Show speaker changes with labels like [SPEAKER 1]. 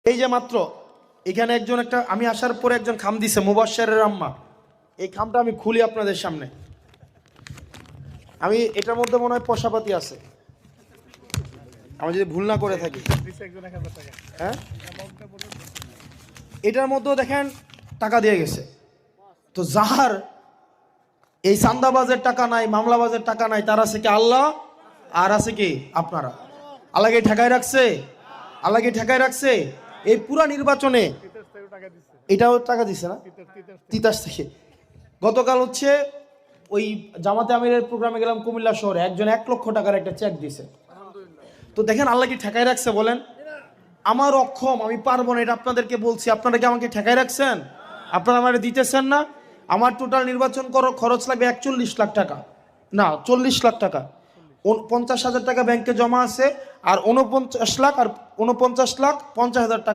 [SPEAKER 1] এই যে মাত্র এখানে একজন একটা আমি আসার পরে একজন খাম দিছে মুবাশশিরের আম্মা, এই খামটা আমি খুলি আপনাদের সামনে। আমি এটার মধ্যে মনে হয় পয়সাপাতি আছে, আমি যদি ভুল না করে থাকি। হ্যাঁ, এটার মধ্যেও দেখেন টাকা দিয়ে গেছে। তো যাহার এই চান্দাবাজের টাকা নাই, মামলাবাজের টাকা নাই, তার আছে কি আল্লাহ আর আছে কি আপনারা। আল্লাহকে ঠেকায় রাখছে, আল্লাহকে ঠেকায় রাখছে। এই পুরা নির্বাচনে এটাও টাকা দিছে না, তিতাস থেকে। গতকাল হচ্ছে ওই জামাতে আমিরের প্রোগ্রামে গেলাম কুমিল্লা শহরে, একজন 1 লক্ষ টাকার একটা চেক দিছে। তো দেখেন আল্লাহ কি ঠেকায় রাখছে বলেন? আমার অক্ষম, আমি পারবো না, এটা আপনাদেরকে বলছি। আপনারা কি আমাকে ঠেকায় রাখছেন? আপনারা আমাকে দিতেছেন না। আমার টোটাল নির্বাচন খরচ লাগবে 41 লাখ টাকা, না 40 লাখ টাকা। 50,000 টাকা ব্যাংকে জমা আছে, আর 49 লাখ আর 49 লাখ 50,000 টাকা